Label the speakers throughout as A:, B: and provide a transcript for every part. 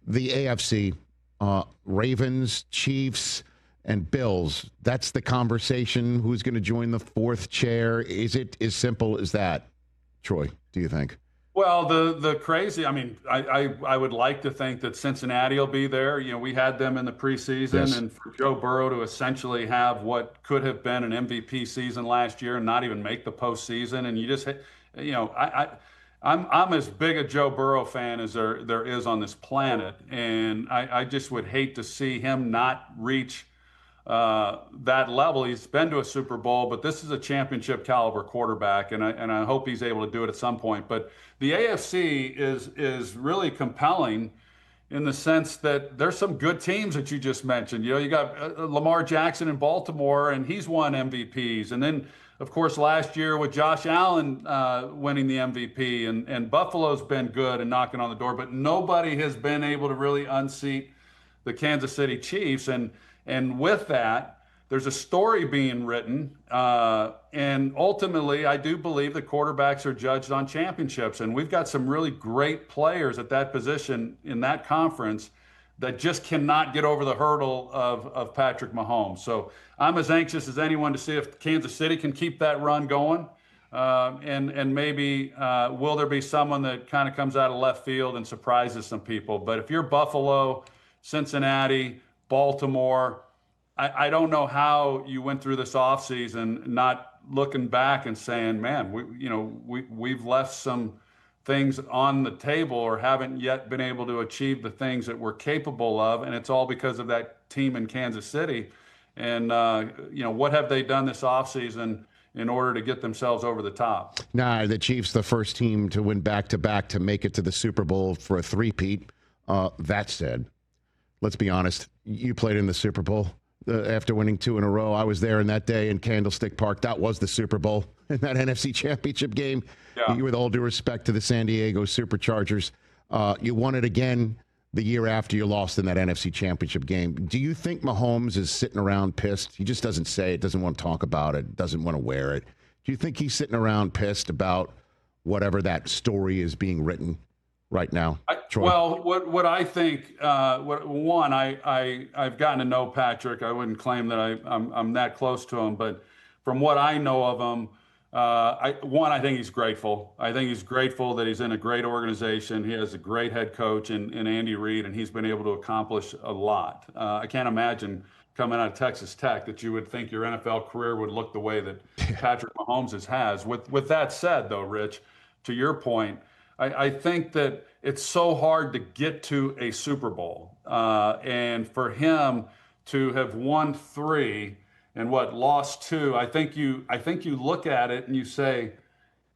A: the AFC, Ravens, Chiefs, and Bills. That's the conversation. Who's going to join the fourth chair? Is it as simple as that, Troy, do you think?
B: Well, the crazy, I mean, I would like to think that Cincinnati will be there. You know, we had them in the preseason,
A: Yes.
B: and for Joe Burrow to essentially have what could have been an MVP season last year and not even make the postseason, and you just, you know, I'm as big a Joe Burrow fan as there is on this planet, and I just would hate to see him not reach that level. He's been to a Super Bowl, but this is a championship caliber quarterback, and I hope he's able to do it at some point. But the AFC is really compelling in the sense that there's some good teams that you just mentioned. You know, you got Lamar Jackson in Baltimore, and he's won MVPs, and then of course last year with Josh Allen winning the MVP, and Buffalo's been good and knocking on the door, but nobody has been able to really unseat the Kansas City Chiefs. And with that, there's a story being written. And ultimately, I do believe the quarterbacks are judged on championships. And we've got some really great players at that position in that conference that just cannot get over the hurdle of Patrick Mahomes. So I'm as anxious as anyone to see if Kansas City can keep that run going. And maybe will there be someone that kind of comes out of left field and surprises some people. But if you're Buffalo, Cincinnati, Baltimore, I don't know how you went through this offseason not looking back and saying, man, we've left some things on the table or haven't yet been able to achieve the things that we're capable of, and it's all because of that team in Kansas City. And what have they done this offseason in order to get themselves over the top?
A: Nah, the Chiefs, the first team to win back-to-back to make it to the Super Bowl for a three-peat. That said, let's be honest, you played in the Super Bowl. After winning 2 in a row, I was there in that day in Candlestick Park. That was the Super Bowl in that NFC Championship game. Yeah. With all due respect to the San Diego Superchargers, you won it again the year after you lost in that NFC Championship game. Do you think Mahomes is sitting around pissed? He just doesn't say it, doesn't want to talk about it, doesn't want to wear it. Do you think he's sitting around pissed about whatever that story is being written right now?
B: Well, what I think, I've gotten to know Patrick. I wouldn't claim that I'm that close to him, but from what I know of him, I think he's grateful. I think he's grateful that he's in a great organization. He has a great head coach in Andy Reid, and he's been able to accomplish a lot. I can't imagine coming out of Texas Tech that you would think your NFL career would look the way that Patrick Mahomes has. With that said, though, Rich, to your point, I think that it's so hard to get to a Super Bowl, and for him to have won 3 and lost 2, I think you look at it and you say,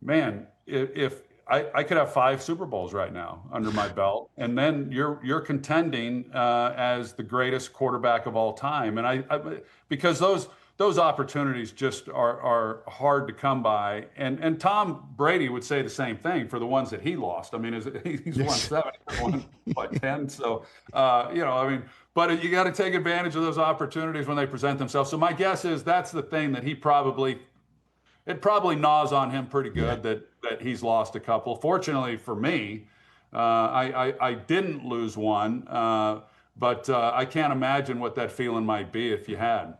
B: man, if I could have 5 Super Bowls right now under my belt, and then you're contending as the greatest quarterback of all time, and because those opportunities just are hard to come by. And Tom Brady would say the same thing for the ones that he lost. I mean, he's won 7, won 10. So, but you got to take advantage of those opportunities when they present themselves. So my guess is that's the thing that it probably gnaws on him pretty good, that he's lost a couple. Fortunately for me, I didn't lose one, but I can't imagine what that feeling might be if you had.